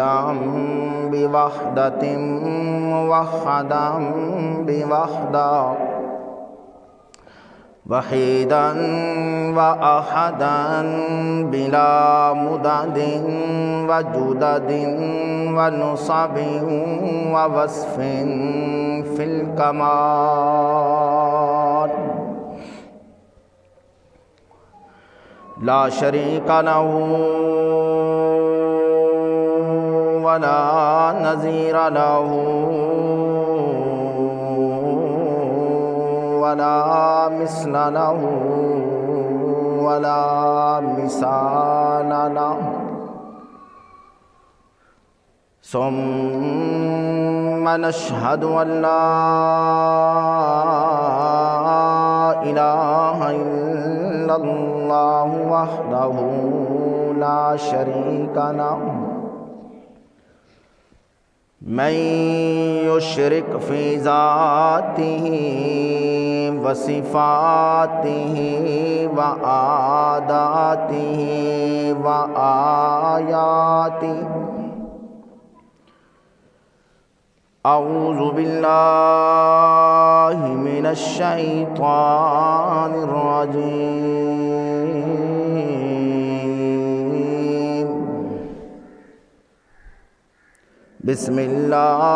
وحيدا بوحدة موحدا بوحدة وحيدا وأحدا بلا مدد وجدد ونصب ووصف في الكمال لا شريك له ولا نظير له ولا مثل له ولا مثال له ثم نشهد أن لا إله إلا الله وحده لا شريك له من يشرك في ذاته وصفاته وعاداته وآياته أعوذ بالله من الشيطان الرجيم بسم الله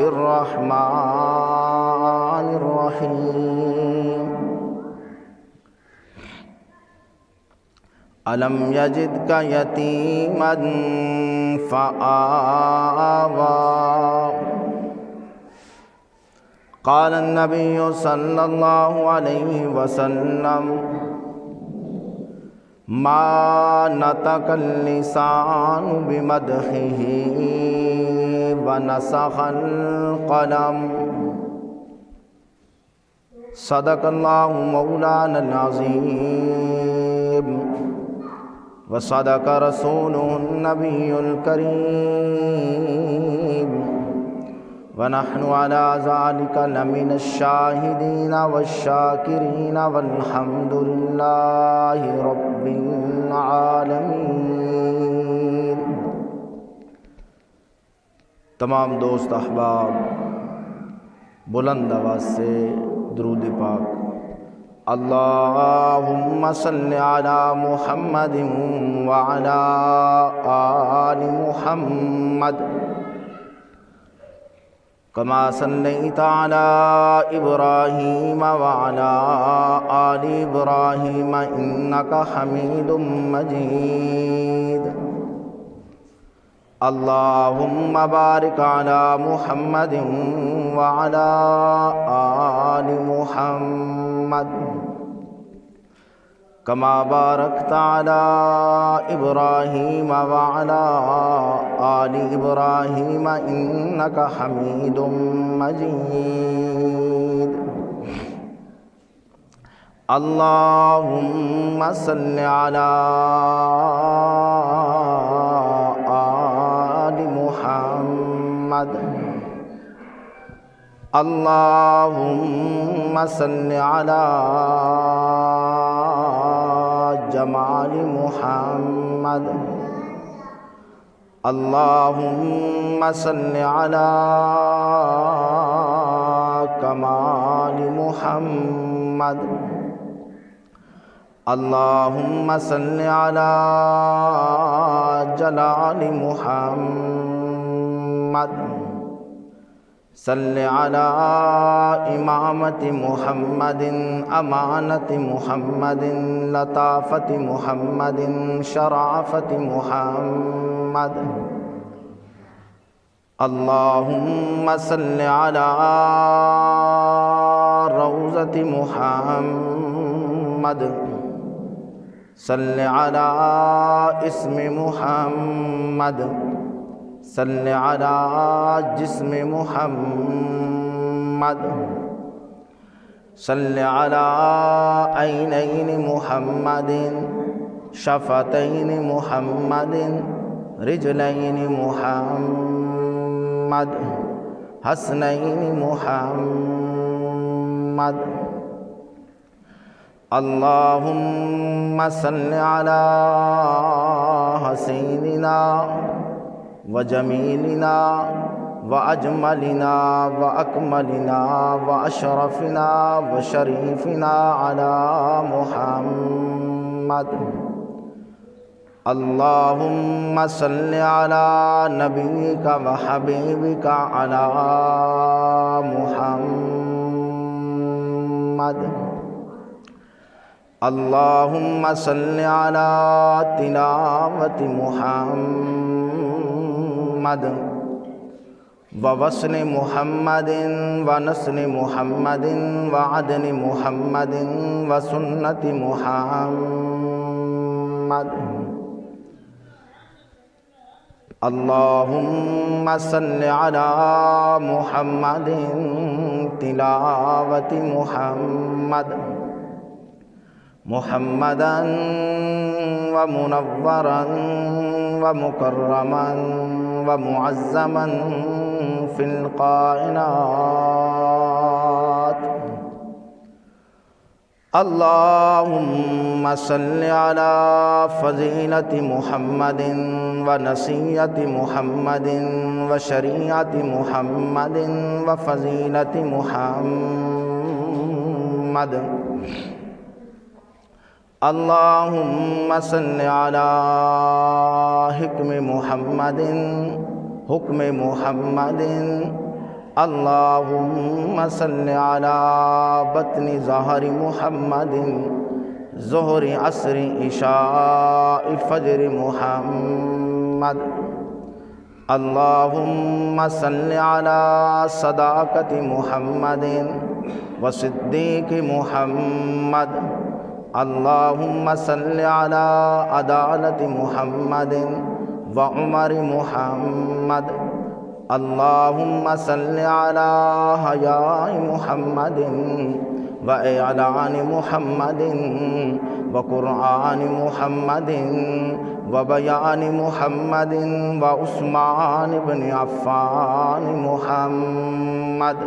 الرحمن الرحيم ألم يجدك يتيما فآوى قال النبي صلى الله عليه وسلم ما نطق اللسان بمدحه ونسخ القلم صدق الله مولانا العظيم وصدق رسوله النبي الكريم ونحن على ذلك لمن الشاهدين والشاكرين والحمد لله رب العالمين۔ تمام دوست احباب بلند آواز سے درود پاک۔ اللہم صل علی محمد وعلی آل محمد کما صلیت علی ابراہیم وعلی آل ابراہیم انک حمید مجید۔ اللہم بارک علی محمد وعلی آل محمد کما بارکت علی ابراہیم وعلی آل ابراہیم انک حمید مجید۔ اللہم صل علی آل محمد۔ اللہم صل علی جمال محمد۔ اللہم صل علی کمال محمد۔ اللہم صل علی جلال محمد۔ صل علی امامت محمد امانت محمد لطافت محمد شرافت محمد۔ اللہم صل علی روضۃ محمد۔ صل علی اسم محمد۔ صل علی جسم محمد۔ صل علی عینین محمد شفتین محمد رجلین محمد حسنین محمد۔ اللہم صل علی وحسيننا وجميلنا وأجملنا وأكملنا وأشرفنا وشريفنا على محمد. اللهم صل على نبيك وحبيبك على محمد. اللهم صل على تلاوة محمد ووصل محمد ونسل محمد وعدن محمد وسنة محمد. اللهم صل على محمد تلاوة محمد محمدا ومنورا ومكرما ومعزما في القائنات. اللهم صل على فضيلة محمد ونسية محمد وشريعة محمد وفضيلة محمد. اللهم صل على حكم محمد حكم محمد. اللهم صل على بطن ظهر محمد ظهر عصر عشاء فجر محمد. اللهم صل على صداقة محمد وصديق محمد. اللهم صل على عدالة محمد وعمر محمد. اللهم صل على حياء محمد وإعلان محمد وقرآن محمد وبيان محمد وعثمان بن عفان محمد.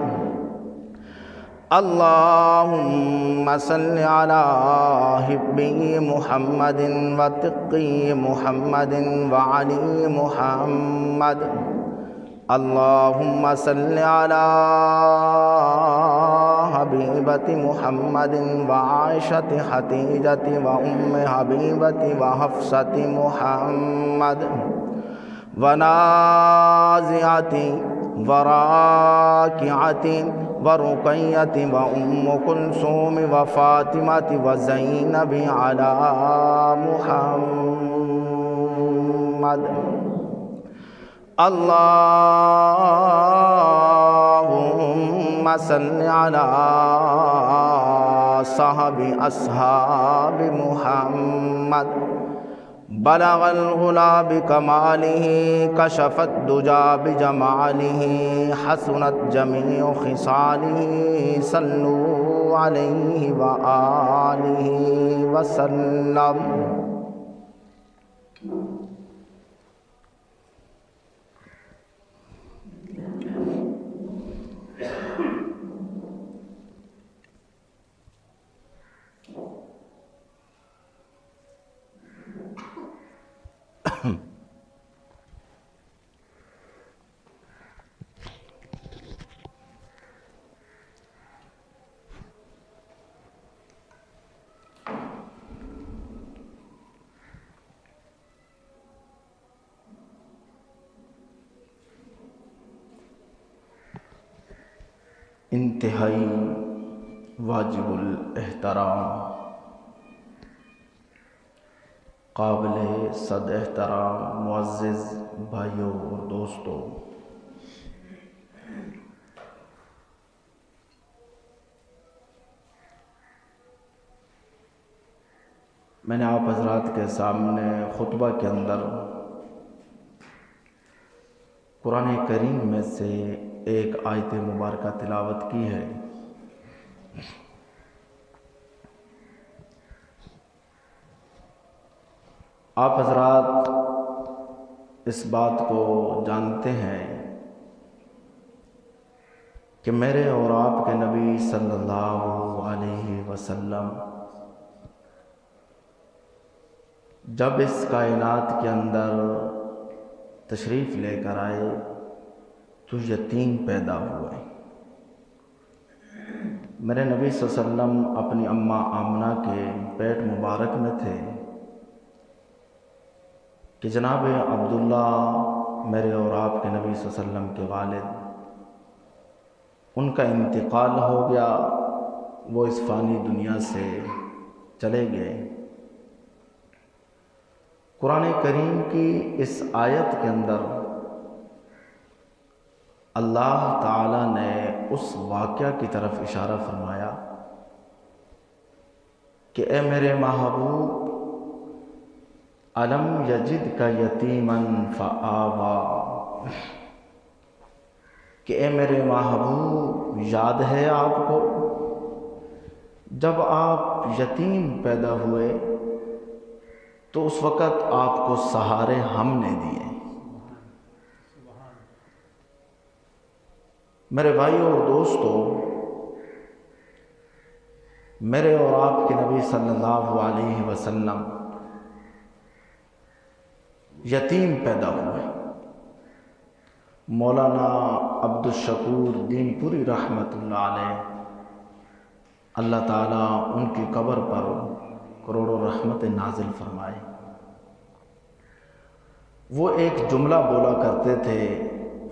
اللهم صل على حبي محمد وتقي محمد وعلي محمد. اللهم صل على حبيبة محمد وعائشة حتيجة وأم حبيبة وحفصة محمد ونازعة وراكعة ورقية وأم كلثوم وفاطمة وزينب على محمد. اللهم صل على أصحاب محمد. بلغ الغلا بكماله كشف الدجى بجماله حسنت جميع خصاله صلوا عليه وآله وسلم. انتہائی واجب الاحترام قابل صد احترام معزز بھائیوں اور دوستوں، میں نے آپ حضرات کے سامنے خطبہ کے اندر قرآن کریم میں سے ایک آیت مبارکہ تلاوت کی ہے۔ آپ حضرات اس بات کو جانتے ہیں کہ میرے اور آپ کے نبی صلی اللہ علیہ وسلم جب اس کائنات کے اندر تشریف لے کر آئے تو یتیم پیدا ہوئے۔ میرے نبی صلی اللہ علیہ وسلم اپنی اماں آمنہ کے پیٹ مبارک میں تھے کہ جناب عبداللہ میرے اور آپ کے نبی صلی اللہ علیہ وسلم کے والد، ان کا انتقال ہو گیا، وہ اس فانی دنیا سے چلے گئے۔ قرآن کریم کی اس آیت کے اندر اللہ تعالیٰ نے اس واقعہ کی طرف اشارہ فرمایا کہ اے میرے محبوب، الم یجدک یتیما فآویٰ، کہ اے میرے محبوب یاد ہے آپ کو جب آپ یتیم پیدا ہوئے تو اس وقت آپ کو سہارے ہم نے دیے۔ میرے بھائیوں اور دوستوں، میرے اور آپ کے نبی صلی اللہ علیہ وسلم یتیم پیدا ہوئے۔ مولانا عبدالشکور دین پوری رحمۃ اللہ علیہ، اللہ تعالیٰ ان کی قبر پر کروڑوں رحمت نازل فرمائے، وہ ایک جملہ بولا کرتے تھے،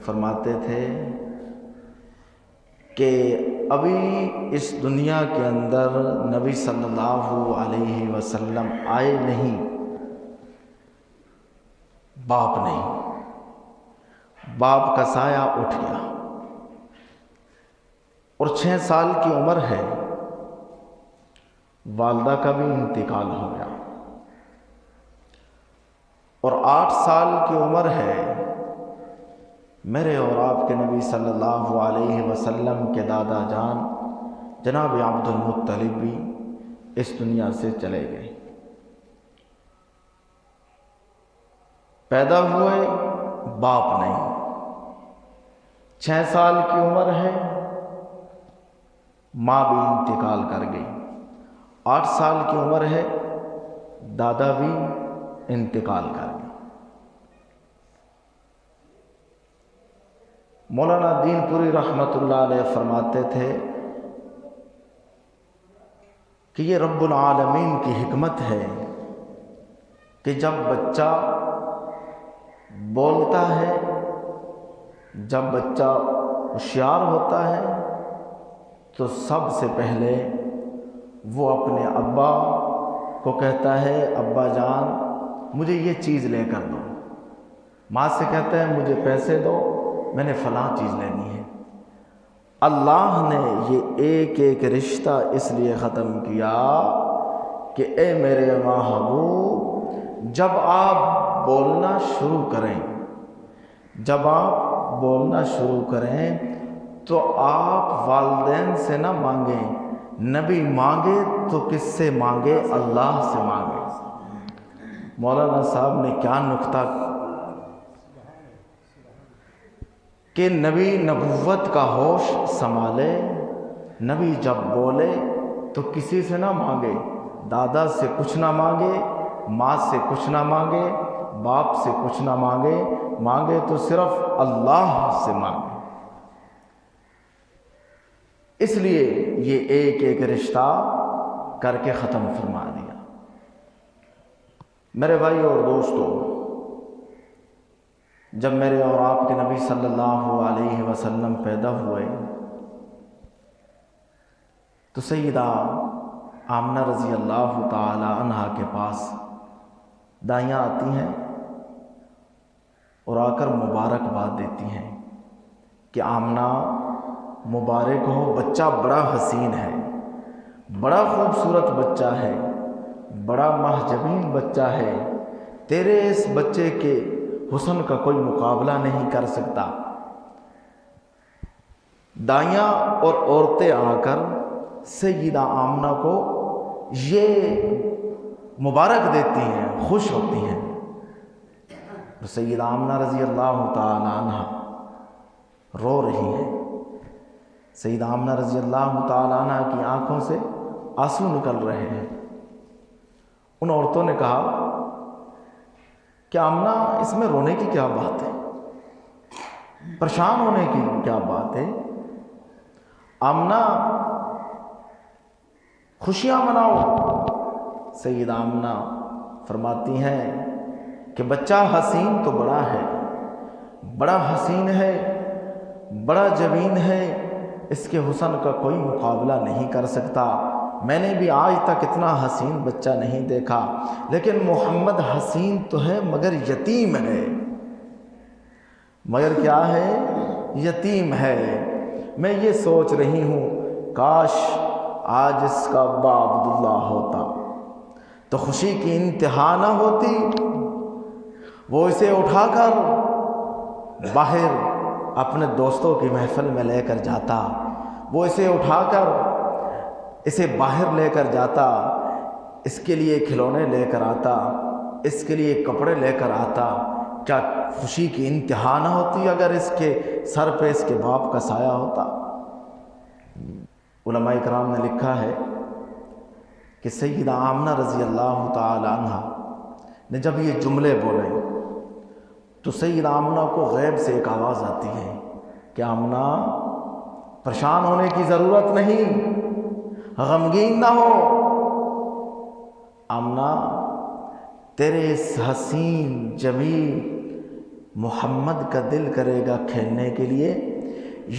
فرماتے تھے کہ ابھی اس دنیا کے اندر نبی صلی اللہ علیہ وسلم آئے نہیں، باپ نہیں، باپ کا سایہ اٹھ گیا اور 6 سال کی عمر ہے، والدہ کا بھی انتقال ہو گیا، اور 8 سال کی عمر ہے، میرے اور آپ کے نبی صلی اللہ علیہ وسلم کے دادا جان جناب عبد المطلب بھی اس دنیا سے چلے گئے۔ پیدا ہوئے، باپ نہیں، 6 سال کی عمر ہے، ماں بھی انتقال کر گئی، 8 سال کی عمر ہے، دادا بھی انتقال کر گئے۔ مولانا دین پوری رحمۃ اللہ علیہ فرماتے تھے کہ یہ رب العالمین کی حکمت ہے کہ جب بچہ بولتا ہے، جب بچہ ہوشیار ہوتا ہے تو سب سے پہلے وہ اپنے ابا کو کہتا ہے ابا جان مجھے یہ چیز لے کر دو، ماں سے کہتا ہے مجھے پیسے دو، میں نے فلاں چیز لینی ہے۔ اللہ نے یہ ایک ایک رشتہ اس لیے ختم کیا کہ اے میرے محبوب، جب آپ بولنا شروع کریں، جب آپ بولنا شروع کریں تو آپ والدین سے نہ مانگیں، نبی مانگے تو کس سے مانگے؟ اللہ سے مانگے۔ مولانا صاحب نے کیا نکتہ کہ نبی نبوت کا ہوش سنبھالے، نبی جب بولے تو کسی سے نہ مانگے، دادا سے کچھ نہ مانگے، ماں سے کچھ نہ مانگے، باپ سے کچھ نہ مانگے، مانگے تو صرف اللہ سے مانگے۔ اس لیے یہ ایک ایک رشتہ کر کے ختم فرما دیا۔ میرے بھائی اور دوستو، جب میرے اور آپ کے نبی صلی اللہ علیہ وسلم پیدا ہوئے تو سیدہ آمنہ رضی اللہ تعالی عنہا کے پاس دائیاں آتی ہیں اور آ کر مبارکباد دیتی ہیں کہ آمنہ مبارک ہو، بچہ بڑا حسین ہے، بڑا خوبصورت بچہ ہے، بڑا محجبین بچہ ہے، تیرے اس بچے کے حسن کا کوئی مقابلہ نہیں کر سکتا۔ دائیاں اور عورتیں آ کر سیدہ آمنہ کو یہ مبارک دیتی ہیں، خوش ہوتی ہیں۔ سیدہ آمنہ رضی اللہ تعالی عنہ رو رہی ہیں۔ سیدہ آمنہ رضی اللہ تعالی عنہ کی آنکھوں سے آنسو نکل رہے ہیں۔ ان عورتوں نے کہا کہ آمنہ اس میں رونے کی کیا بات ہے، پریشان ہونے کی کیا بات ہے، آمنہ خوشیاں مناؤ۔ سیدہ آمنہ فرماتی ہیں کہ بچہ حسین تو بڑا ہے، بڑا حسین ہے، بڑا جبین ہے، اس کے حسن کا کوئی مقابلہ نہیں کر سکتا، میں نے بھی آج تک اتنا حسین بچہ نہیں دیکھا، لیکن محمد حسین تو ہے مگر یتیم ہے، مگر کیا ہے، یتیم ہے۔ میں یہ سوچ رہی ہوں کاش آج اس کا ابا عبداللہ ہوتا تو خوشی کی انتہا نہ ہوتی، وہ اسے اٹھا کر باہر اپنے دوستوں کی محفل میں لے کر جاتا، وہ اسے اٹھا کر اسے باہر لے کر جاتا، اس کے لیے کھلونے لے کر آتا، اس کے لیے کپڑے لے کر آتا، کیا خوشی کی انتہا نہ ہوتی اگر اس کے سر پہ اس کے باپ کا سایہ ہوتا۔ علماء کرام نے لکھا ہے کہ سیدہ آمنہ رضی اللہ تعالی عنہ نے جب یہ جملے بولے تو سیدہ آمنہ کو غیب سے ایک آواز آتی ہے کہ آمنہ پریشان ہونے کی ضرورت نہیں، غمگین نہ ہو، آمنہ تیرے اس حسین جمیل محمد کا دل کرے گا کھیلنے کے لیے،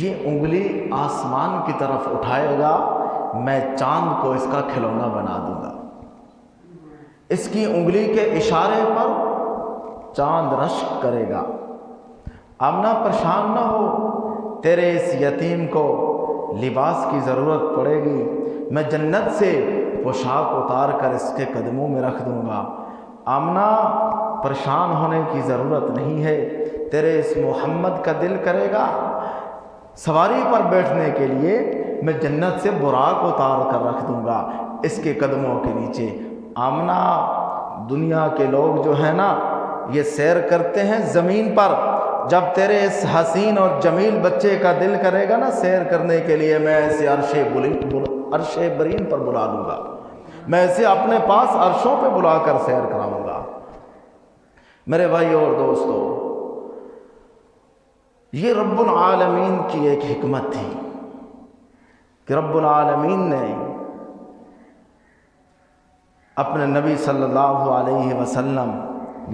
یہ انگلی آسمان کی طرف اٹھائے گا، میں چاند کو اس کا کھلونا بنا دوں گا، اس کی انگلی کے اشارے پر چاند رشک کرے گا۔ آمنہ پریشان نہ ہو، تیرے اس یتیم کو لباس کی ضرورت پڑے گی، میں جنت سے پوشاک اتار کر اس کے قدموں میں رکھ دوں گا۔ آمنہ پریشان ہونے کی ضرورت نہیں ہے، تیرے اس محمد کا دل کرے گا سواری پر بیٹھنے کے لیے، میں جنت سے براق اتار کر رکھ دوں گا اس کے قدموں کے نیچے۔ آمنہ دنیا کے لوگ جو ہیں نا یہ سیر کرتے ہیں زمین پر، جب تیرے اس حسین اور جمیل بچے کا دل کرے گا نا سیر کرنے کے لیے، میں اسے عرش برین پر بلا لوں گا، میں اسے اپنے پاس عرشوں پہ بلا کر سیر کراؤں گا۔ میرے بھائی اور دوستو، یہ رب العالمین کی ایک حکمت تھی کہ رب العالمین نے اپنے نبی صلی اللہ علیہ وسلم،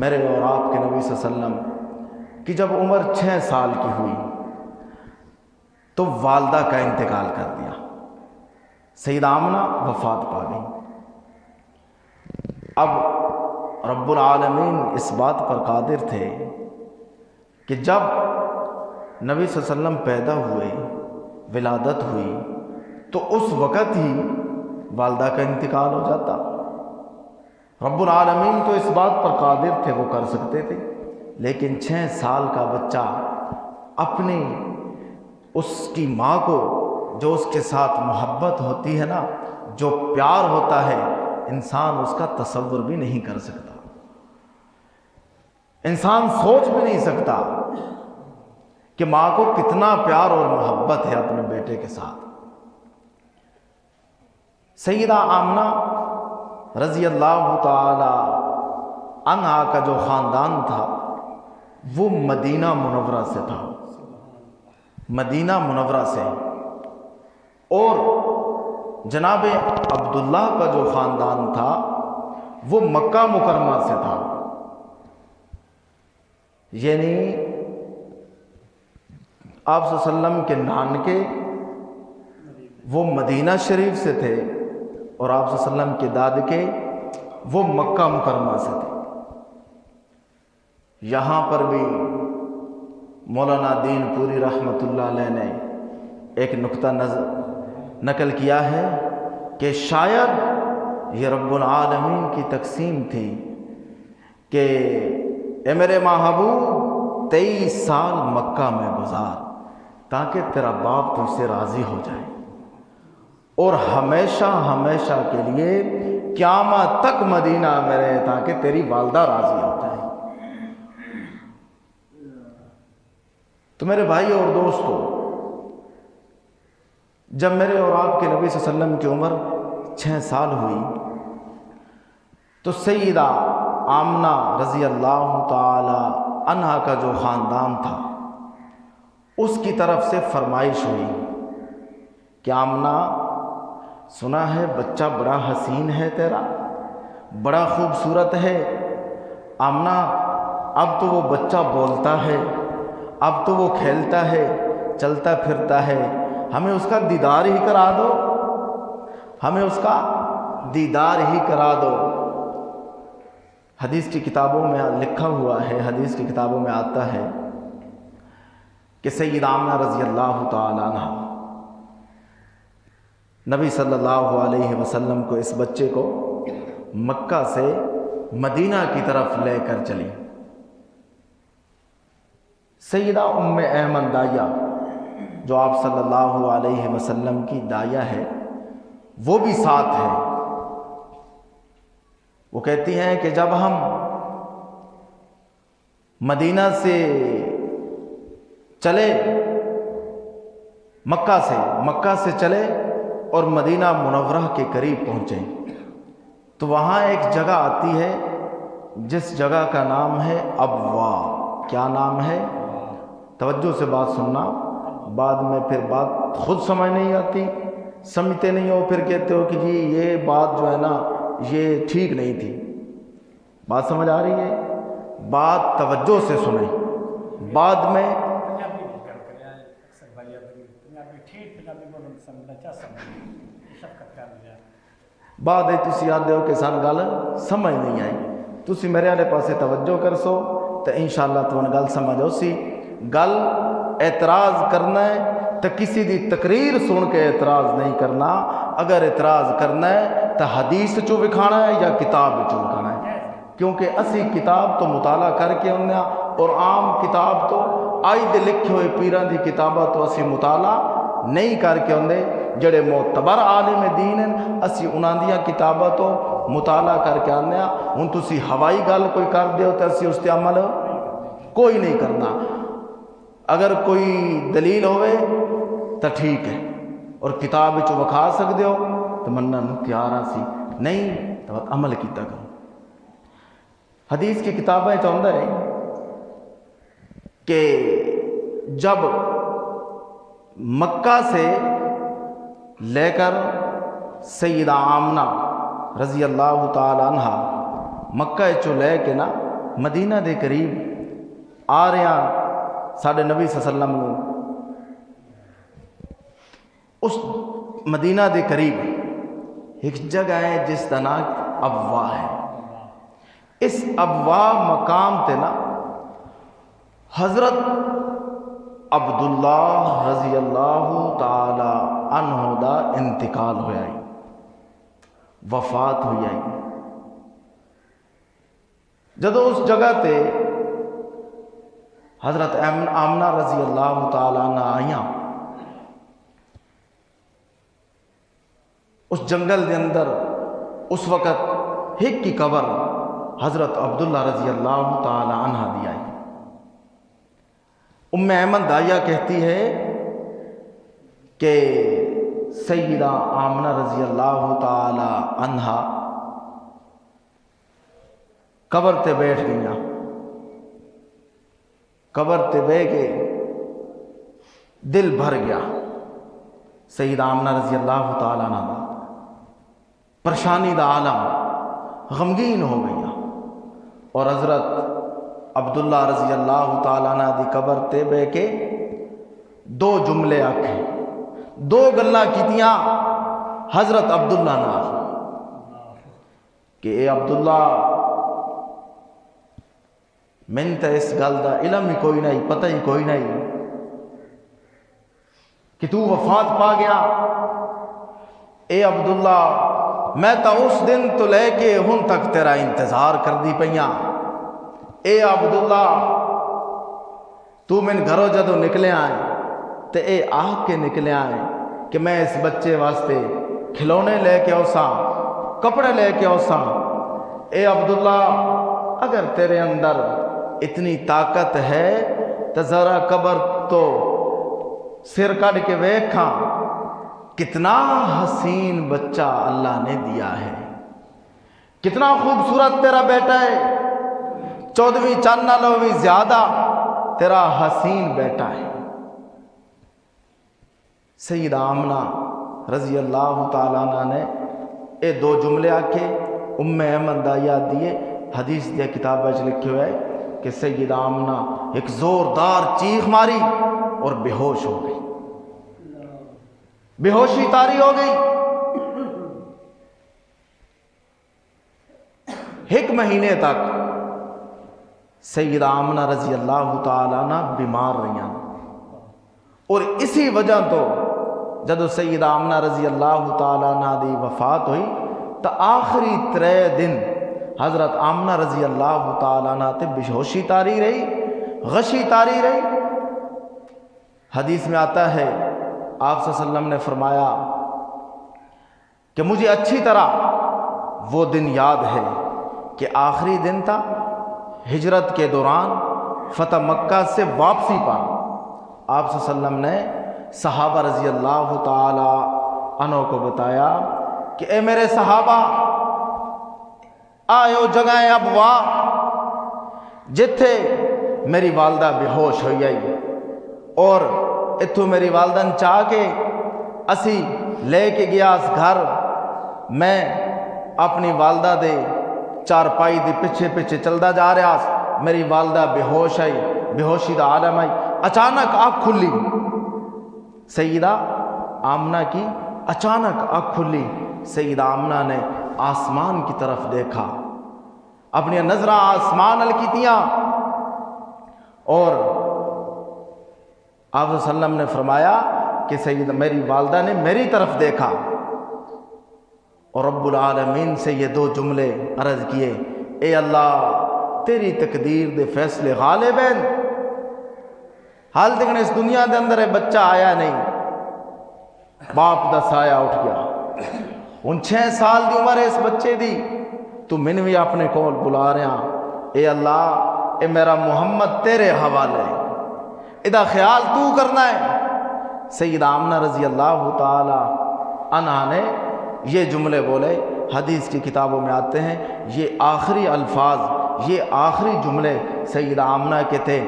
میرے اور آپ کے نبی صلی اللہ علیہ وسلم کی جب عمر 6 سال کی ہوئی تو والدہ کا انتقال کر دیا، سیدہ آمنہ وفات پا گئی۔ اب رب العالمین اس بات پر قادر تھے کہ جب نبی صلی اللہ علیہ وسلم پیدا ہوئے، ولادت ہوئی، تو اس وقت ہی والدہ کا انتقال ہو جاتا۔ رب العالمین تو اس بات پر قادر تھے، وہ کر سکتے تھے، لیکن 6 سال کا بچہ اپنی اس کی ماں کو، جو اس کے ساتھ محبت ہوتی ہے نا، جو پیار ہوتا ہے، انسان اس کا تصور بھی نہیں کر سکتا، انسان سوچ بھی نہیں سکتا کہ ماں کو کتنا پیار اور محبت ہے اپنے بیٹے کے ساتھ۔ سیدہ آمنہ رضی اللہ تعالی عنہا کا جو خاندان تھا وہ مدینہ منورہ سے تھا، مدینہ منورہ سے، اور جناب عبداللہ کا جو خاندان تھا وہ مکہ مکرمہ سے تھا، یعنی آپ صلی اللہ علیہ وسلم کے نانکے وہ مدینہ شریف سے تھے، اور آپ صلی اللہ علیہ وسلم کے دادکے وہ مکہ مکرمہ سے تھے۔ یہاں پر بھی مولانا دین پوری رحمۃ اللہ علیہ نے ایک نقطہ نقل کیا ہے کہ شاید یہ رب العالمین کی تقسیم تھی کہ اے میرے محبوب 23 سال مکہ میں گزار تاکہ تیرا باپ تجھ سے راضی ہو جائے، اور ہمیشہ ہمیشہ کے لیے قیامت تک مدینہ میں رہے تاکہ تیری والدہ راضی ہو جائے۔ تو میرے بھائی اور دوستو، جب میرے اور آپ کے نبی صلی اللہ علیہ وسلم کی عمر 6 سال ہوئی تو سیدہ آمنہ رضی اللہ تعالی عنہا کا جو خاندان تھا اس کی طرف سے فرمائش ہوئی کہ آمنہ سنا ہے بچہ بڑا حسین ہے تیرا، بڑا خوبصورت ہے۔ آمنہ اب تو وہ بچہ بولتا ہے، اب تو وہ کھیلتا ہے، چلتا پھرتا ہے، ہمیں اس کا دیدار ہی کرا دو، ہمیں اس کا دیدار ہی کرا دو۔ حدیث کی کتابوں میں لکھا ہوا ہے، حدیث کی کتابوں میں آتا ہے کہ سیدہ آمنہ رضی اللہ تعالی عنہ نبی صلی اللہ علیہ وسلم کو اس بچے کو مکہ سے مدینہ کی طرف لے کر چلی۔ سیدہ ام ایمن دائیہ جو آپ صلی اللہ علیہ وسلم کی دائیہ ہے وہ بھی ساتھ ہے۔ وہ کہتی ہیں کہ جب ہم مدینہ سے چلے، مکہ سے چلے اور مدینہ منورہ کے قریب پہنچے تو وہاں ایک جگہ آتی ہے جس جگہ کا نام ہے ابوا۔ کیا نام ہے؟ توجہ سے بات سننا، بعد میں پھر بات خود سمجھ نہیں آتی، سمجھتے نہیں ہو، پھر کہتے ہو کہ جی یہ بات جو ہے نا یہ ٹھیک نہیں تھی۔ بات سمجھ آ رہی ہے؟ بات توجہ سے سنیں، بعد میں بعد تسی آدھے ہو کہ سان گل سمجھ نہیں آئی، تسی میرے والے پاسے توجہ کر سو تو انشاءاللہ تمہیں گل سمجھ آؤ سی۔ گل اعتراض کرنا ہے تو کسی دی تقریر سن کے اعتراض نہیں کرنا، اگر اعتراض کرنا ہے تو حدیث چو وکھانا ہے یا کتاب چو وکھانا ہے، کیونکہ اسی کتاب تو مطالعہ کر کے انہیں اور عام کتاب تو آئی دے لکھے ہوئے پیران دی کتابہ تو اسی مطالعہ نہیں کر کے انہیں جڑے معتبر عالم دین ہیں اسی انہاں دیاں کتابہ تو مطالعہ کر کے آنے ہوں تسی ہوائی گل کوئی کر دے ہو تو اسی اس تے عمل کوئی نہیں کرنا۔ اگر کوئی دلیل ہوئے تو ٹھیک ہے اور کتاب چو وکھا سکتے ہو تو مننا تیار سی، نہیں تو عمل کیتا کرو۔ حدیث کی کتابیں چاہتا ہے کہ جب مکہ سے لے کر سیدہ آمنہ رضی اللہ تعالی عنہ مکہ چو لے کے نا مدینہ دے قریب آ رہے ہیں ساڑھے نبی صلی اللہ علیہ وسلم اس مدینہ دے قریب ایک جگہ ہے جس کا نام ابوا ہے۔ اس ابوا مقام تے نا حضرت عبداللہ رضی اللہ تعالی عنہ دا انتقال ہویا ہے، وفات ہوئی ہے۔ جدو اس جگہ تے حضرت آمنہ رضی اللہ تعالی عنہ آئیاں، اس جنگل دے اندر اس وقت ایک کی قبر حضرت عبداللہ رضی اللہ تعالی عنہ دی آئی۔ ام ایمن دائیہ کہتی ہے کہ سیدہ آمنہ رضی اللہ تعالی عنہ قبر تے بیٹھ گئیاں، قبر تے بے کے دل بھر گیا سیدہ آمنہ رضی اللہ تعالی عنہ دا، پریشانی دا عالم، غمگین ہو گیا اور حضرت عبداللہ رضی اللہ تعالیٰ عنہ دی قبر تے بے کے دو جملے آکھے، دو گلاں کیتیاں حضرت عبداللہ نال کہ اے عبداللہ من تے اس گل دا علم ہی کوئی نہیں، پتہ ہی کوئی نہیں کہ تو وفات پا گیا۔ اے عبداللہ میں تا اس دن تو لے کے ہن تک تیرا انتظار کر دی پئیاں۔ اے عبداللہ تو من گھروں جدو نکلے آئے تے اے آہ کے نکلے آئے کہ میں اس بچے واسطے کھلونے لے کے اوساں، کپڑے لے کے اوساں۔ اے عبداللہ اگر تیرے اندر اتنی طاقت ہے تو ذرا قبر تو سر کڑ کے ویکھاں، کتنا حسین بچہ اللہ نے دیا ہے، کتنا خوبصورت تیرا بیٹا ہے، 14ویں چند نالوں بھی زیادہ تیرا حسین بیٹا ہے۔ سیدہ آمنہ رضی اللہ تعالیٰ عنہ نے اے دو جملے آکے ام ایمن دا یاد دیے، حدیث دیا کتاب وچ لکھے ہوئے کہ سیدہ آمنہ ایک زوردار چیخ ماری اور بے ہوش ہو گئی، بے ہوشی طاری ہو گئی۔ 1 مہینے تک سیدہ آمنہ رضی اللہ تعالیٰ عنہ بیمار رہی، اور اسی وجہ تو جدو سیدہ آمنہ رضی اللہ تعالیٰ عنہ دی وفات ہوئی تو آخری 3 دن حضرت آمنہ رضی اللہ تعالیٰ عنہ تے بے ہوشی طاری رہی، غشی طاری رہی۔ حدیث میں آتا ہے آپ صلی اللہ علیہ وسلم نے فرمایا کہ مجھے اچھی طرح وہ دن یاد ہے کہ آخری دن تھا ہجرت کے دوران فتح مکہ سے واپسی پر آپ صلی اللہ علیہ وسلم نے صحابہ رضی اللہ تعالی عنہ کو بتایا کہ اے میرے صحابہ، آئیو جگہیں اب واہ جتھے میری والدہ بے ہوش ہوئی آئی، اور اتھو میری والدہ چاہ کے اسی لے کے گیا اس گھر، میں اپنی والدہ دے چارپائی دے پیچھے پیچھے چلدا جا رہا، میری والدہ بے ہوش آئی، بے ہوشی دا عالم آئی، اچانک آنکھ کھلی، سیدہ آمنہ کی اچانک آنکھ کھلی۔ سیدہ آمنہ نے آسمان کی طرف دیکھا، اپنی نظریں آسمان ال کیتیاں، اور آپ صلی اللہ علیہ وسلم نے فرمایا کہ سیدہ میری والدہ نے میری طرف دیکھا اور رب العالمین سے یہ 2 جملے عرض کیے، اے اللہ تیری تقدیر دے فیصلے غالب ہیں، حال تک اس دنیا دے اندر بچہ آیا نہیں، باپ دا سایہ اٹھ گیا، ان 6 سال دی عمر ہے اس بچے دی، تو میں بھی اپنے کول بلا رہا، اے اللہ اے میرا محمد تیرے حوالے، ادا خیال تو کرنا ہے۔ سیدہ آمنہ رضی اللہ تعالی عنہ نے یہ جملے بولے، حدیث کی کتابوں میں آتے ہیں یہ آخری الفاظ، یہ آخری جملے سیدہ آمنہ کے تھے۔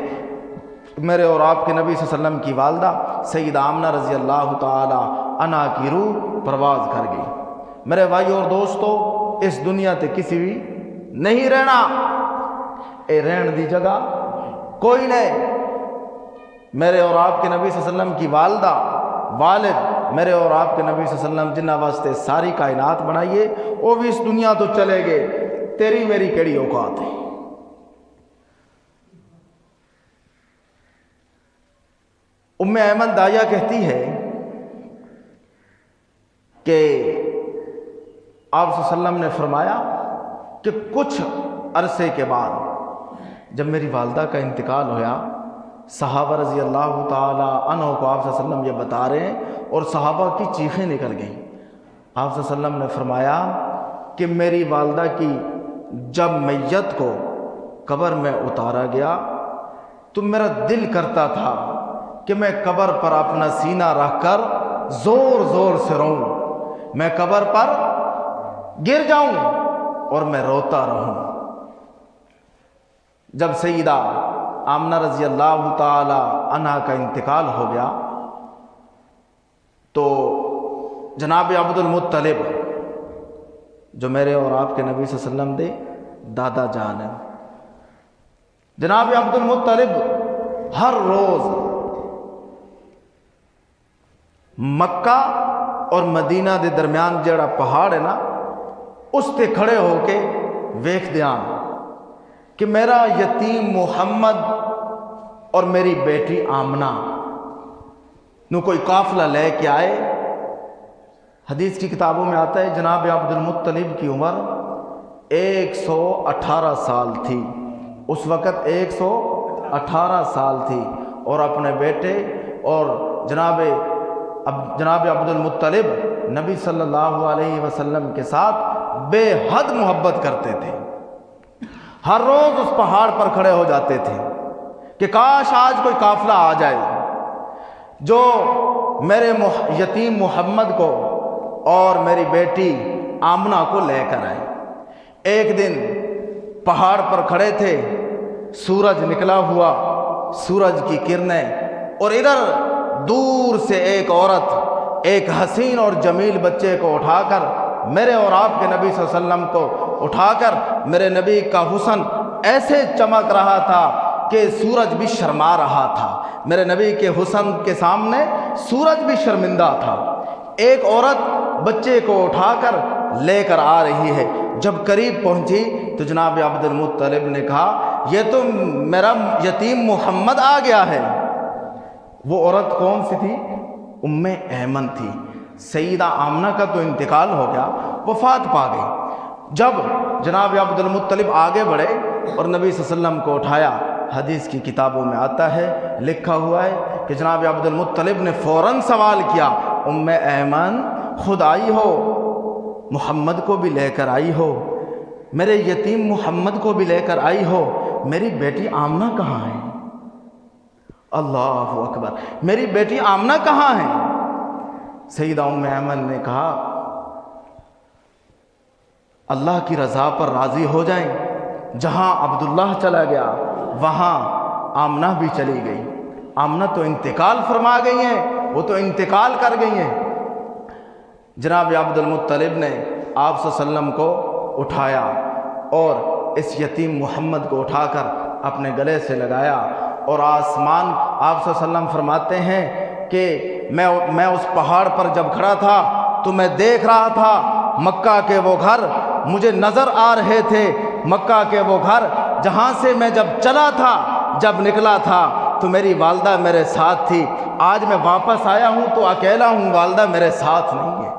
میرے اور آپ کے نبی صلی اللہ علیہ وسلم کی والدہ سیدہ آمنہ رضی اللہ تعالی عنہ کی روح پرواز کر گئی۔ میرے بھائی اور دوستو، اس دنیا تے کسی بھی نہیں رہنا، اے رہن دی جگہ کوئی نہیں۔ میرے اور آپ کے نبی صلی اللہ علیہ وسلم کی والدہ، والد، میرے اور آپ کے نبی صلی اللہ علیہ وسلم جنہ واسطے ساری کائنات بنائیے، وہ بھی اس دنیا تو چلے گئے، تیری میری کیڑی اوقات ہے۔ ام ایمن دایا کہتی ہے کہ آپ صلی اللہ علیہ وسلم نے فرمایا کہ کچھ عرصے کے بعد جب میری والدہ کا انتقال ہوا، صحابہ رضی اللہ تعالی عنہ کو آپ صلی اللہ علیہ وسلم یہ بتا رہے ہیں اور صحابہ کی چیخیں نکل گئیں۔ آپ صلی اللہ علیہ وسلم نے فرمایا کہ میری والدہ کی جب میت کو قبر میں اتارا گیا تو میرا دل کرتا تھا کہ میں قبر پر اپنا سینہ رکھ کر زور زور سے روؤں، میں قبر پر گر جاؤں اور میں روتا رہوں۔ جب سیدہ آمنہ رضی اللہ تعالی عنہ کا انتقال ہو گیا تو جناب عبد المطلب، جو میرے اور آپ کے نبی صلی اللہ علیہ وسلم دے دادا جان ہیں، جناب عبد المطلب ہر روز مکہ اور مدینہ دے درمیان جڑا پہاڑ ہے نا، اس تے کھڑے ہو کے ویکھ دیاں کہ میرا یتیم محمد اور میری بیٹی آمنہ نو کوئی قافلہ لے کے آئے۔ حدیث کی کتابوں میں آتا ہے جناب عبد المطلب کی عمر 118 سال تھی، اس وقت 118 سال تھی، اور اپنے بیٹے اور جناب عبد المطلب نبی صلی اللہ علیہ وسلم کے ساتھ بے حد محبت کرتے تھے۔ ہر روز اس پہاڑ پر کھڑے ہو جاتے تھے کہ کاش آج کوئی قافلہ آ جائے جو میرے یتیم محمد کو اور میری بیٹی آمنہ کو لے کر آئے۔ ایک دن پہاڑ پر کھڑے تھے، سورج نکلا ہوا، سورج کی کرنیں، اور ادھر دور سے ایک عورت ایک حسین اور جمیل بچے کو اٹھا کر، میرے اور آپ کے نبی صلی اللہ علیہ وسلم کو اٹھا کر، میرے نبی کا حسن ایسے چمک رہا تھا کہ سورج بھی شرما رہا تھا۔ میرے نبی کے حسن کے سامنے سورج بھی شرمندہ تھا۔ ایک عورت بچے کو اٹھا کر لے کر آ رہی ہے۔ جب قریب پہنچی تو جناب عبد المطلب نے کہا یہ تو میرا یتیم محمد آ گیا ہے۔ وہ عورت کون سی تھی؟ ام ایمن تھی۔ سیدہ آمنہ کا تو انتقال ہو گیا، وفات پا گئی۔ جب جناب عبد المطلب آگے بڑھے اور نبی صلی اللہ علیہ وسلم کو اٹھایا، حدیث کی کتابوں میں آتا ہے، لکھا ہوا ہے کہ جناب عبد المطلب نے فوراً سوال کیا، ام ایمن خود آئی ہو، محمد کو بھی لے کر آئی ہو، میرے یتیم محمد کو بھی لے کر آئی ہو، میری بیٹی آمنہ کہاں ہے؟ اللہ اکبر، میری بیٹی آمنہ کہاں ہے؟ سیدہ ام ایمن نے کہا اللہ کی رضا پر راضی ہو جائیں، جہاں عبداللہ چلا گیا وہاں آمنہ بھی چلی گئی۔ آمنہ تو انتقال فرما گئی ہیں، وہ تو انتقال کر گئی ہیں۔ جناب عبد المطلب نے آپ صلی اللہ علیہ وسلم کو اٹھایا اور اس یتیم محمد کو اٹھا کر اپنے گلے سے لگایا، اور آسمان آپ صلی اللہ علیہ وسلم فرماتے ہیں کہ میں اس پہاڑ پر جب کھڑا تھا تو میں دیکھ رہا تھا مکہ کے وہ گھر مجھے نظر آ رہے تھے، مکہ کے وہ گھر جہاں سے میں جب چلا تھا، جب نکلا تھا تو میری والدہ میرے ساتھ تھی۔ آج میں واپس آیا ہوں تو اکیلا ہوں، والدہ میرے ساتھ نہیں ہے۔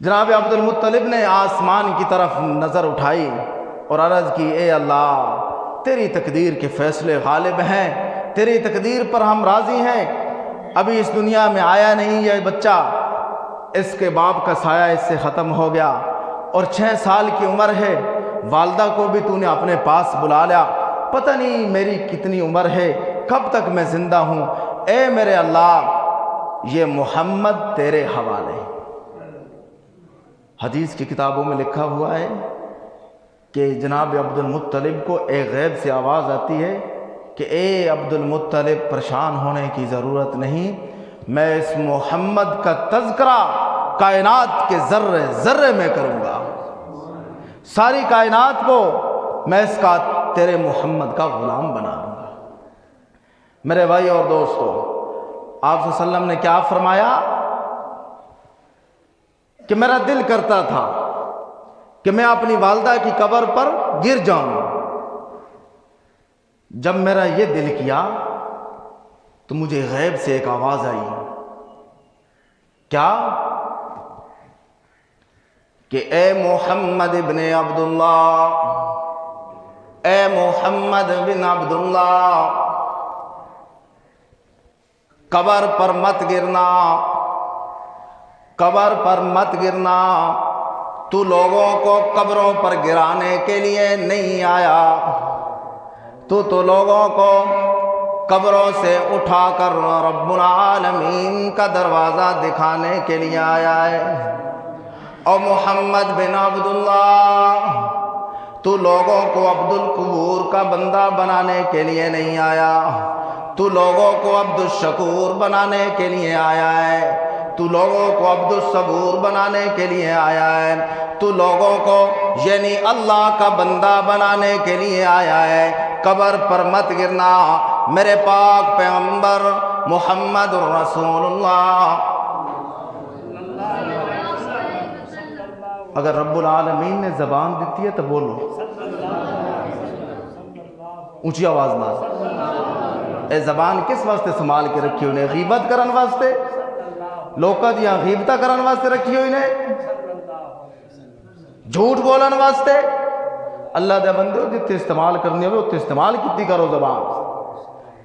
جناب عبد المطلب نے آسمان کی طرف نظر اٹھائی اور عرض کی، اے اللہ تیری تقدیر کے فیصلے غالب ہیں، تیری تقدیر پر ہم راضی ہیں۔ ابھی اس دنیا میں آیا نہیں یہ بچہ، اس کے باپ کا سایہ اس سے ختم ہو گیا، اور 6 سال کی عمر ہے، والدہ کو بھی تو نے اپنے پاس بلا لیا، پتہ نہیں میری کتنی عمر ہے، کب تک میں زندہ ہوں۔ اے میرے اللہ یہ محمد تیرے حوالے۔ حدیث کی کتابوں میں لکھا ہوا ہے کہ جناب عبد المطلب کو ایک غیب سے آواز آتی ہے کہ اے عبد المطلب پریشان ہونے کی ضرورت نہیں، میں اس محمد کا تذکرہ کائنات کے ذرے ذرے میں کروں گا، ساری کائنات کو میں اس کا تیرے محمد کا غلام بنا دوں گا۔ میرے بھائی اور دوستو، آپ صلی اللہ علیہ وسلم نے کیا فرمایا کہ میرا دل کرتا تھا کہ میں اپنی والدہ کی قبر پر گر جاؤں۔ جب میرا یہ دل کیا تو مجھے غیب سے ایک آواز آئی، کیا کہ اے محمد ابن عبداللہ، اے محمد بن عبداللہ، قبر پر مت گرنا، قبر پر مت گرنا، تو لوگوں کو قبروں پر گرانے کے لیے نہیں آیا، تو لوگوں کو قبروں سے اٹھا کر رب العالمین کا دروازہ دکھانے کے لیے آیا ہے۔ اور محمد بن عبداللہ، تو لوگوں کو عبد القبور کا بندہ بنانے کے لیے نہیں آیا، تو لوگوں کو عبد الشکور بنانے کے لیے آیا ہے، تو لوگوں کو عبد الصبور بنانے کے لیے آیا ہے، تو لوگوں کو یعنی اللہ کا بندہ بنانے کے لیے آیا ہے۔ قبر پر مت گرنا، میرے پاک پیغمبر محمد رسول اللہ۔ اگر رب العالمین نے زبان دیتی ہے تو بولو، اونچی آواز نہ۔ اے زبان کس واسطے سنبھال کے رکھی ہوئی نے؟ غیبت کرن واسطے؟ لوکت یا غیبتہ کرن واسطے رکھی ہوئی نے؟ جھوٹ بولن واسطے؟ اللہ دے بندے ہو جتے استعمال کرنی ہوئے اتنے استعمال کتی کرو زبان،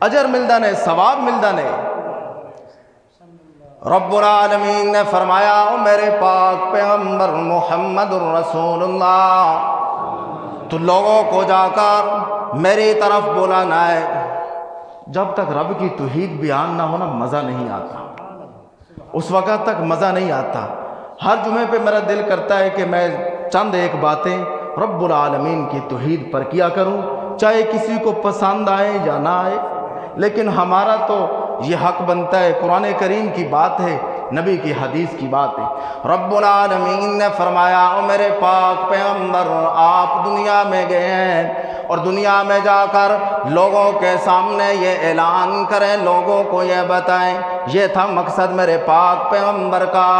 اجر ملدا نے، ثواب ملدا نے۔ رب العالمین نے فرمایا، او میرے پاک پیغمبر محمد رسول اللہ، تو لوگوں کو جا کر میری طرف بلانا ہے۔ جب تک رب کی توحید بیان نہ ہونا مزہ نہیں آتا، اس وقت تک مزہ نہیں آتا۔ ہر جمعے پہ میرا دل کرتا ہے کہ میں چند ایک باتیں رب العالمین کی توحید پر کیا کروں، چاہے کسی کو پسند آئے یا نہ آئے، لیکن ہمارا تو یہ حق بنتا ہے، قرآن کریم کی بات ہے، نبی کی حدیث کی بات ہے۔ رب العالمین نے فرمایا، او میرے پاک پیغمبر، آپ دنیا میں گئے ہیں اور دنیا میں جا کر لوگوں کے سامنے یہ اعلان کریں، لوگوں کو یہ بتائیں، یہ تھا مقصد میرے پاک پیغمبر کا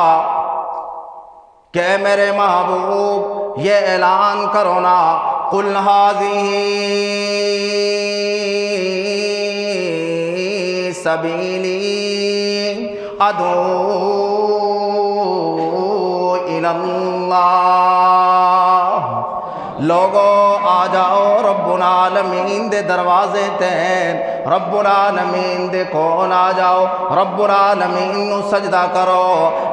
کہ اے میرے محبوب یہ اعلان کرو نا، قل ھذہ سبیلی ادعو الی اللہ، لوگو آ جاؤ رب العالمین دے دروازے تے، رب العالمین دے کون آ جاؤ، رب العالمین نو سجدہ کرو۔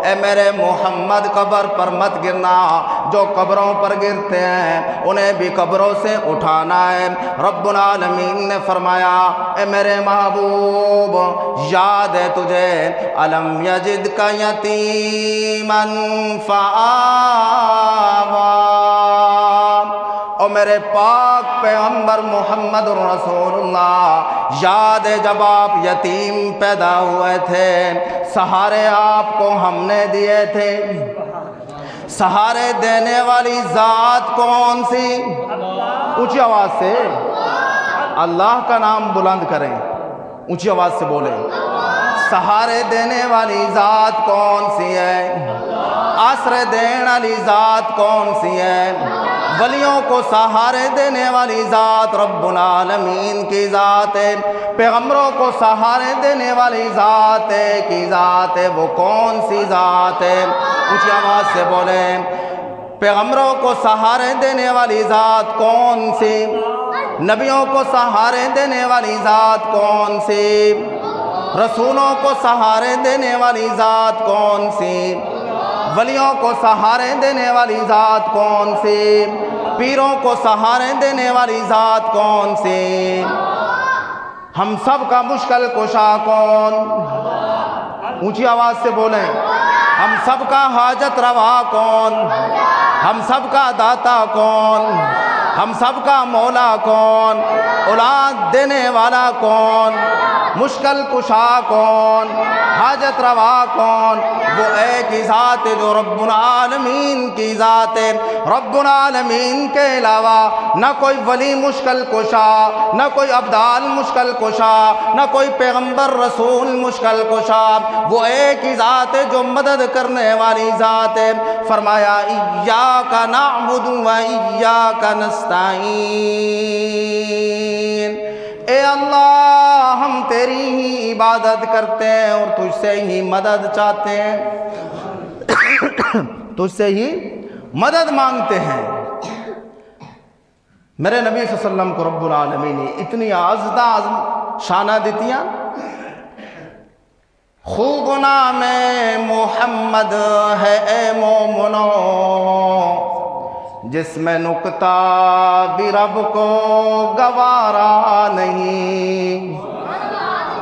اے میرے محمد قبر پر مت گرنا، جو قبروں پر گرتے ہیں انہیں بھی قبروں سے اٹھانا ہے۔ رب العالمین نے فرمایا، اے میرے محبوب یاد ہے تجھے، الم یجدک یتیما فآویٰ، اور میرے پاک پیغمبر محمد رسول اللہ یاد ہے جب آپ یتیم پیدا ہوئے تھے، سہارے آپ کو ہم نے دیے تھے، سہارے دینے والی ذات کون سی؟ اونچی آواز سے اللہ کا نام بلند کریں، اونچی آواز سے بولیں، سہارے دینے والی ذات کون سی ہے؟ آسرے دینے والی ذات کون سی ہے؟ ولیوں کو سہارے دینے والی ذات رب العالمین کی ذات ہے، پیغمبروں کو سہارے دینے والی ذات کی ذات ہے، وہ کون سی ذات ہے؟ اونچی آواز سے بولیں، پیغمبروں کو سہارے دینے والی ذات کون سی؟ نبیوں کو سہارے دینے والی ذات کون سی؟ رسولوں کو سہارے دینے والی ذات کون سی؟ ولیوں کو سہارے دینے والی ذات کون سی؟ پیروں کو سہارے دینے والی ذات کون سی؟ ہم سب کا مشکل کشا کون؟ اونچی آواز سے بولیں، ہم سب کا حاجت روا کون؟ ہم سب کا داتا کون؟ ہم سب کا مولا کون؟ اولاد دینے والا کون؟ مشکل کشا کون؟ حاجت روا کون؟ وہ ایک ہی ذات ہے جو رب العالمین کی ذات ہے۔ رب العالمین کے علاوہ نہ کوئی ولی مشکل کشا، نہ کوئی ابدال مشکل کشا، نہ کوئی پیغمبر رسول مشکل کشا، وہ ایک ہی ذات ہے جو مدد کرنے والی ذات ہے۔ فرمایا ایاک نعبد و ایاک نستعین، اے اللہ ہم تیری ہی عبادت کرتے ہیں اور تجھ سے ہی مدد چاہتے ہیں، تجھ سے ہی مدد مانگتے ہیں۔ میرے نبی صلی اللہ علیہ وسلم کو رب العالمین نے اتنی عزدہ شانہ دیتیاں، خوب نام محمد ہے اے مومنو، جس میں نکتہ بھی رب کو گوارا نہیں۔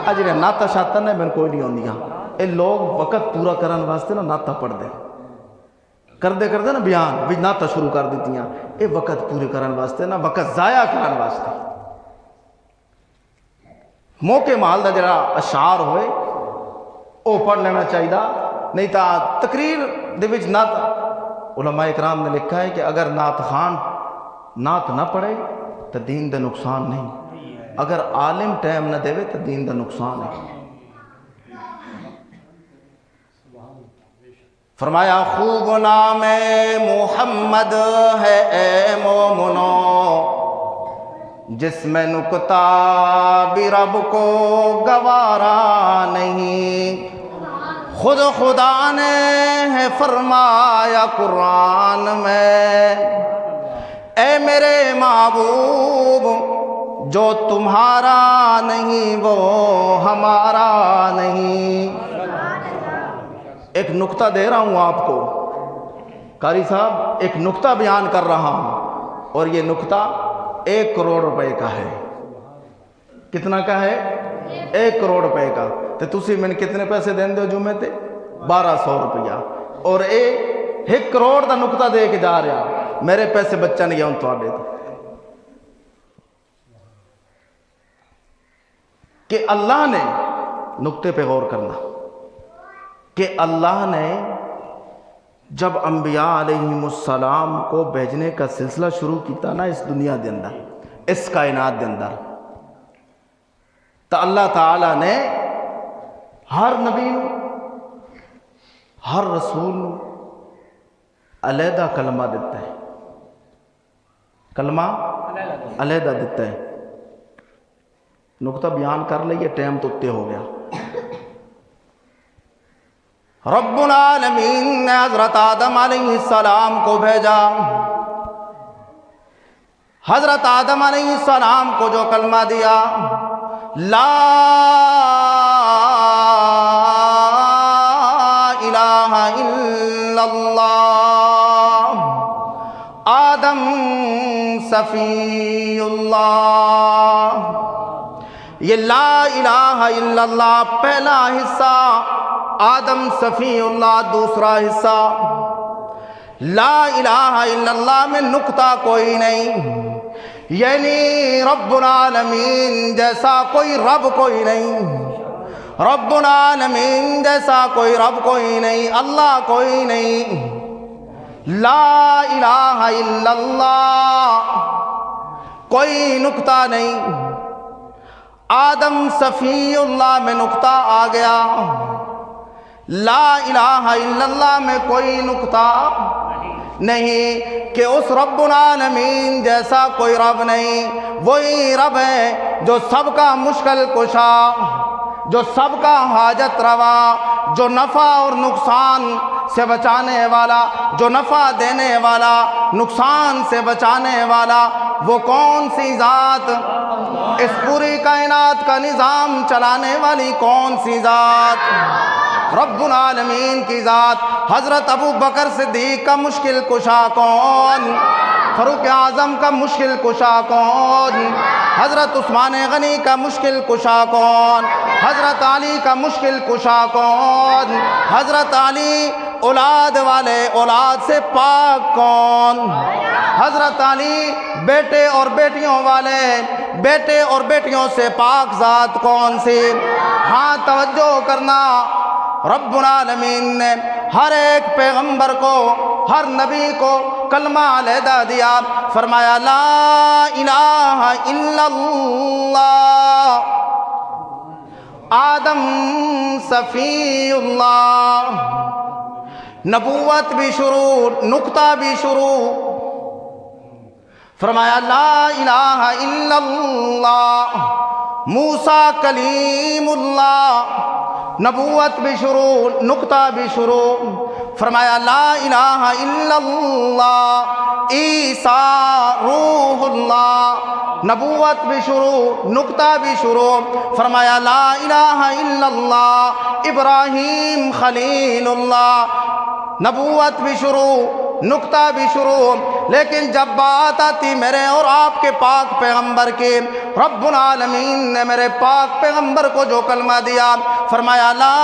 اجرے ناتا شاتا نے میں کوئی نہیں ہوندیا، اے لوگ وقت پورا کرن واسطے نا ناتا پڑھ دے، کردے نا بیان بھی ناتا شروع کر دیتی ہیں، اے وقت پورے کرن واسطے نا، وقت ضائع کرن واسطے۔ موقع محل دا جڑا اشعار ہوئے او پڑھ لینا چاہیے، نہیں تا تقریر دے وچ نعت، علماء اکرام نے لکھا ہے کہ اگر نعت خان نعت نہ پڑھے تو دین دا نقصان نہیں، اگر عالم ٹائم نہ دے تو دین دا نقصان ہے۔ فرمایا خوب نام محمد ہے اے مومنو، جس میں نکتہ بھی رب کو گوارا نہیں۔ خود خدا نے ہے فرمایا قرآن میں، اے میرے محبوب جو تمہارا نہیں وہ ہمارا نہیں۔ ایک نکتہ دے رہا ہوں آپ کو، قاری صاحب ایک نکتہ بیان کر رہا ہوں، اور یہ نکتہ 1 کروڑ روپے کا ہے۔ کتنا کا ہے؟ 1 کروڑ روپے کا۔ تو تسی میں کتنے پیسے دین دو جمعے تے؟ 1200 روپیہ، اور 1 کروڑ دا نکتہ دے کے جا رہا۔ میرے پیسے بچہ نہیں گیا ان تو آڈے کہ اللہ نے نقطے پہ غور کرنا کہ اللہ نے جب انبیاء علیہم السلام کو بھیجنے کا سلسلہ شروع کیتا نا اس دنیا دے اندر اس کائنات دے اندر تو اللہ تعالی نے ہر نبی ہر رسول علیحدہ کلمہ دیتا ہے کلمہ علیحدہ دیتا ہے نقطہ بیان کر لئیے ٹائم تو اتنے ہو گیا رب العالمین نے حضرت آدم علیہ السلام کو بھیجا حضرت آدم علیہ السلام کو جو کلمہ دیا لا الہ الا اللہ آدم صفی اللہ یہ لا الہ الا اللہ پہلا حصہ آدم صفی اللہ دوسرا حصہ لا الہ الا اللہ میں نقطہ کوئی نہیں یعنی رب العالمین جیسا کوئی رب کوئی نہیں رب العالمین جیسا کوئی رب کوئی نہیں اللہ کوئی نہیں لا الہ الا اللہ کوئی نقطہ نہیں آدم صفی اللہ میں نقطہ آ گیا لا الہ الا اللہ میں کوئی نقطہ نہیں کہ اس رب العالمین جیسا کوئی رب نہیں وہی رب ہے جو سب کا مشکل کشا جو سب کا حاجت روا جو نفع اور نقصان سے بچانے والا جو نفع دینے والا نقصان سے بچانے والا وہ کون سی ذات اس پوری کائنات کا نظام چلانے والی کون سی ذات رب العالمین کی ذات حضرت ابو بکر صدیق کا مشکل کشا کون فاروق اعظم کا مشکل کشا کون حضرت عثمان غنی کا مشکل کشا کون حضرت علی کا مشکل کشا کون حضرت علی اولاد والے اولاد سے پاک کون حضرت علی بیٹے اور بیٹیوں والے بیٹے اور بیٹیوں سے پاک ذات کون سی ہاں توجہ کرنا رب العالمین نے ہر ایک پیغمبر کو ہر نبی کو کلمہ علیحدہ دیا فرمایا لا الہ الا اللہ آدم صفی اللہ نبوت بھی شروع نقطہ بھی شروع فرمایا لا الہ الا اللہ موسیٰ کلیم اللہ نبوت بھی شروع نقطہ بھی شروع فرمایا لا الہ الا اللہ عیسیٰ روح اللہ نبوت بھی شروع نقطہ بھی شروع فرمایا لا الہ الا اللہ ابراہیم خلیل اللہ نبوت بھی شروع نقطہ بھی شروع لیکن جب بات آتی میرے اور آپ کے پاک پیغمبر کی رب العالمین نے میرے پاک پیغمبر کو جو کلمہ دیا فرمایا لا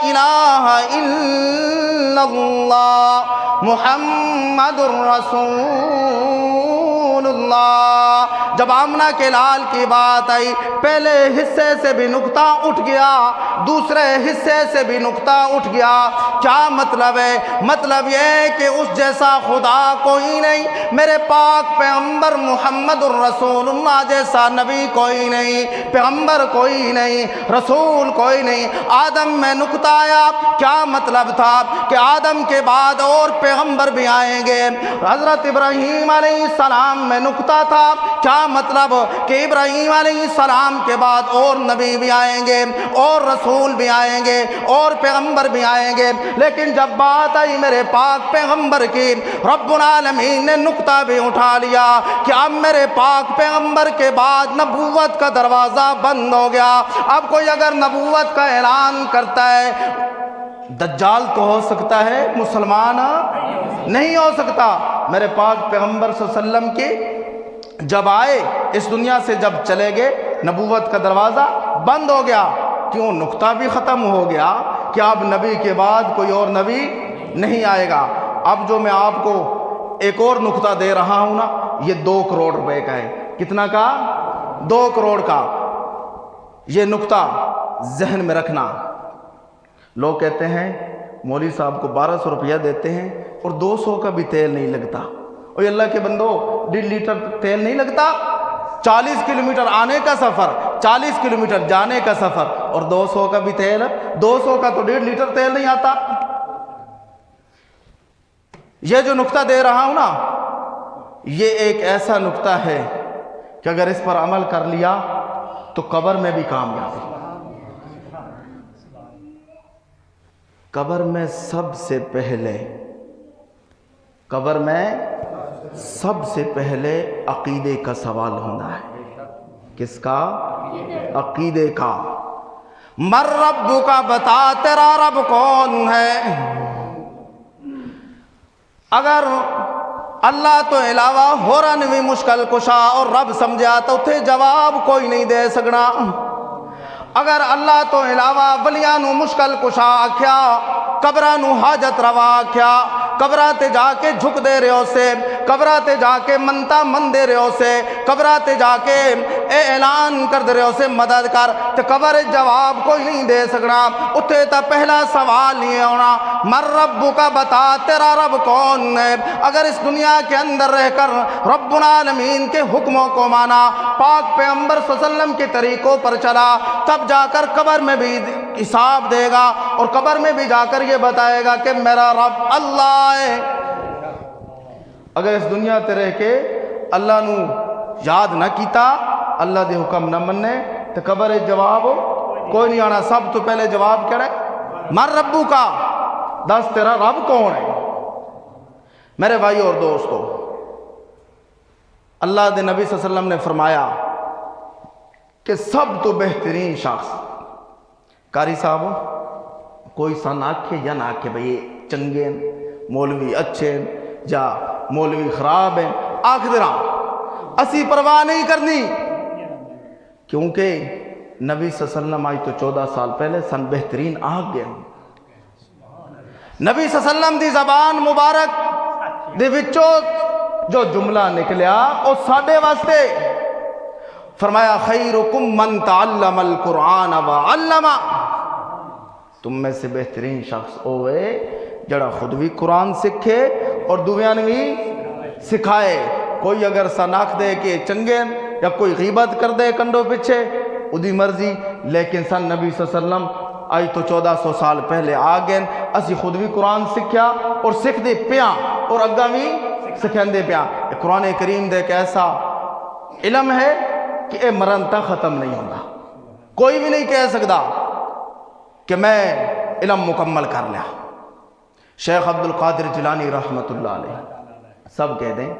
الہ الا اللہ محمد رسول اللہ جب آمنہ کے لال کی بات آئی پہلے حصے سے بھی نقطہ اٹھ گیا دوسرے حصے سے بھی نقطہ اٹھ گیا کیا مطلب ہے مطلب یہ کہ اس جیسا خدا کوئی نہیں میرے پاک پیغمبر محمد الرسول اللہ جیسا نبی کوئی نہیں پیغمبر کوئی نہیں رسول کوئی نہیں آدم میں نقطہ آیا کیا مطلب تھا کہ آدم کے بعد اور پیغمبر بھی آئیں گے حضرت ابراہیم علیہ السلام میں نقطہ تھا کیا مطلب کہ ابراہیم علیہ السلام کے بعد اور نبی بھی آئیں گے اور رسول بھی آئیں گے اور پیغمبر بھی آئیں گے لیکن جب بات آئی میرے پاک پیغمبر کی رب العالمین نے نقطہ بھی اٹھا لیا کہ اب میرے پاک پیغمبر کے بعد نبوت کا دروازہ بند ہو گیا اب کوئی اگر نبوت کا اعلان کرتا ہے دجال تو ہو سکتا ہے مسلمان نہیں ہو سکتا میرے پاک پیغمبر صلی اللہ علیہ وسلم کی جب آئے اس دنیا سے جب چلے گئے نبوت کا دروازہ بند ہو گیا کیوں نقطہ بھی ختم ہو گیا کہ اب نبی کے بعد کوئی اور نبی نہیں آئے گا اب جو میں آپ کو ایک اور نقطہ دے رہا ہوں نا، یہ 2 کروڑ روپے کا ہے۔ کتنا کا؟ 2 کروڑ کا۔ یہ نقطہ ذہن میں رکھنا۔ لوگ کہتے ہیں مولوی صاحب کو 1200 روپیہ دیتے ہیں اور 200 کا بھی تیل نہیں لگتا۔ اوہ اللہ کے بندو، 1.5 لیٹر تیل نہیں لگتا؟ 40 کلومیٹر آنے کا سفر، 40 کلومیٹر جانے کا سفر، اور 200 کا بھی تیل، 200 کا تو 1.5 لیٹر تیل نہیں آتا۔ یہ جو نقطہ دے رہا ہوں نا، یہ ایک ایسا نقطہ ہے کہ اگر اس پر عمل کر لیا تو قبر میں بھی کامیابی۔ قبر میں سب سے پہلے عقیدے کا سوال ہونا ہے۔ کس کا؟ عقیدے کا۔ مر رب کا، بتا تیرا رب کون ہے؟ اگر اللہ تو علاوہ ہو رہا نہیں مشکل کشا اور رب سمجھا تو تھے جواب کوئی نہیں دے سکنا۔ اگر اللہ تو علاوہ ولیانو مشکل کشا آکھیا، قبرانو حاجت روا آکھیا، قبراتے جا کے جھک دے رہے ہو سے، قبراتے جا کے منتا من دے رہے ہو سے، قبراتے جا کے اعلان کر دے رہے ہو سے مدد کر، تو قبر جواب کوئی نہیں دے سکنا۔ اتھے تا پہلا سوال یہ ہونا، مر رب کا، بتا تیرا رب کون ہے؟ اگر اس دنیا کے اندر رہ کر رب العالمین کے حکموں کو مانا، پاک پیغمبر صلی اللہ علیہ وسلم کے طریقوں پر چلا، تب جا کر قبر میں بھی حساب دے گا، اور قبر میں بھی جا کر یہ بتائے گا کہ میرا رب اللہ ہے۔ اگر اس دنیا تے رہ کے اللہ نو یاد نہ کیتا، اللہ دے حکم نہ مننے، تو قبر جواب کوئی نہیں آنا۔ سب تو پہلے جواب کیا ہے؟ مر ربو کا، دس تیرا رب کون ہے؟ میرے بھائی اور دوستو، اللہ دے نبی صلی اللہ علیہ وسلم نے فرمایا کہ سب تو بہترین شخص، قاری صاحب کوئی سن آکھے یا نہ آکھے بھئی چنگے مولوی اچھے یا مولوی خراب ہیں، آکھ دے رہا، اسی پرواہ نہیں کرنی، کیونکہ نبی صلی اللہ علیہ وسلم آج تو 14 سال پہلے سن بہترین آکھ گئے۔ نبی صلی اللہ علیہ وسلم دی زبان مبارک دے وچوں جو جملہ نکلیا او ساڈے واسطے فرمایا، خیرکم من تعلم القرآن وعلما، تم میں سے بہترین شخص ہوئے جڑا خود بھی قرآن سکھے اور دویاں بھی سکھائے۔ کوئی اگر سناخ دے کہ چنگے یا کوئی غیبت کر دے کنڈوں پچھے، ادھی مرضی، لیکن سن نبی صلی اللہ علیہ وسلم آج تو 1400 سال پہلے آگئے، اسی خود بھی قرآن سکھیا اور سکھ دے پیاں اور اگا بھی سکھین دے پیاں۔ قرآن کریم دے کہ ایسا علم ہے کہ اے مرن تک ختم نہیں ہوگا، کوئی بھی نہیں کہہ سکتا کہ میں علم مکمل کر لیا۔ شیخ عبد القادر جیلانی رحمت اللہ علیہ سب کہہ دیں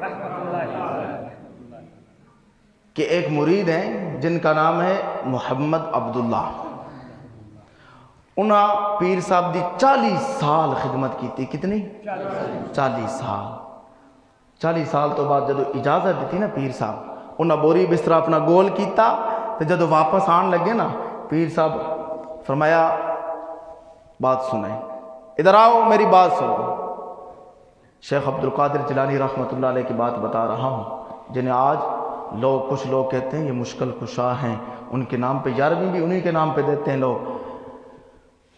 کہ ایک مرید ہیں جن کا نام ہے محمد عبداللہ، انہاں پیر صاحب دی 40 سال خدمت کی تھی۔ کتنی؟ 40 سال۔ 40 سال تو بعد جدو اجازت دیتی نا پیر صاحب، انہاں بوری بستر اپنا گول کیتا، تو جدو واپس آن لگے نا پیر صاحب فرمایا بات سنیں، ادھر آؤ میری بات سنو۔ شیخ عبد القادر جیلانی رحمت اللہ علیہ کی بات بتا رہا ہوں، جنہیں آج کچھ لوگ کہتے ہیں یہ مشکل کشا ہیں، ان کے نام پہ 11ویں بھی انہی کے نام پہ دیتے ہیں لوگ،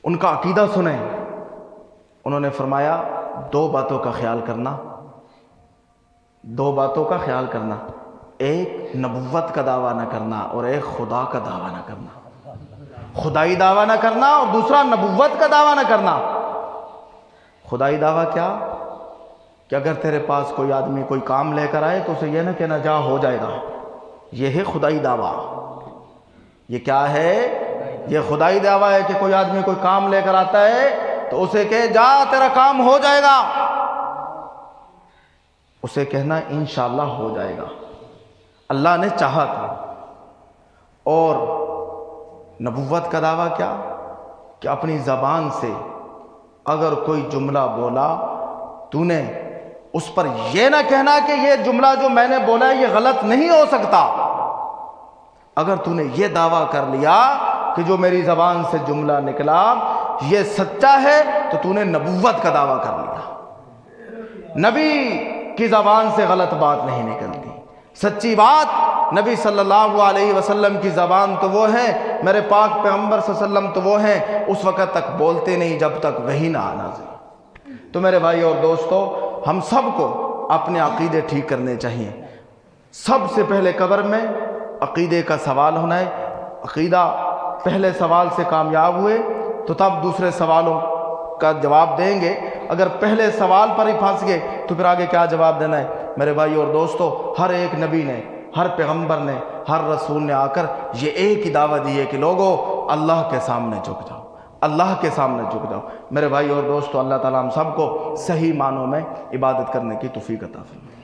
ان کا عقیدہ سنیں۔ انہوں نے فرمایا 2 باتوں کا خیال کرنا، 2 باتوں کا خیال کرنا، ایک نبوت کا دعویٰ نہ کرنا اور ایک خدا کا دعویٰ نہ کرنا، خدائی دعویٰ نہ کرنا اور دوسرا نبوت کا دعویٰ نہ کرنا۔ خدائی دعویٰ کیا؟ کہ اگر تیرے پاس کوئی آدمی کوئی کام لے کر آئے تو اسے یہ نہ کہنا جا ہو جائے گا، یہ ہے خدائی دعویٰ۔ یہ کیا ہے؟ یہ خدائی دعویٰ ہے کہ کوئی آدمی کوئی کام لے کر آتا ہے تو اسے کہے جا تیرا کام ہو جائے گا، اسے کہنا انشاءاللہ ہو جائے گا، اللہ نے چاہا تھا۔ اور نبوت کا دعویٰ کیا؟ کہ اپنی زبان سے اگر کوئی جملہ بولا تو نے اس پر یہ نہ کہنا کہ یہ جملہ جو میں نے بولا ہے یہ غلط نہیں ہو سکتا، اگر تو نے یہ دعویٰ کر لیا کہ جو میری زبان سے جملہ نکلا یہ سچا ہے تو تو نے نبوت کا دعویٰ کر لیا۔ نبی کی زبان سے غلط بات نہیں نکلتی۔ سچی بات نبی صلی اللہ علیہ وسلم کی زبان تو وہ ہے، میرے پاک پیغمبر صلی اللہ علیہ وسلم تو وہ ہیں، اس وقت تک بولتے نہیں جب تک وحی نہ نازل۔ تو میرے بھائی اور دوستو، ہم سب کو اپنے عقیدے ٹھیک کرنے چاہیے۔ سب سے پہلے قبر میں عقیدے کا سوال ہونا ہے۔ عقیدہ پہلے سوال سے کامیاب ہوئے تو تب دوسرے سوالوں کا جواب دیں گے۔ اگر پہلے سوال پر ہی پھنس گئے تو پھر آگے کیا جواب دینا ہے؟ میرے بھائی اور دوستو، ہر ایک نبی نے، ہر پیغمبر نے، ہر رسول نے آ کر یہ ایک ہی دعوت دی ہے کہ لوگوں اللہ کے سامنے جھک جاؤ، اللہ کے سامنے جھک جاؤ۔ میرے بھائی اور دوستو، اللہ تعالیٰ ہم سب کو صحیح معنوں میں عبادت کرنے کی توفیق عطا فرمائے۔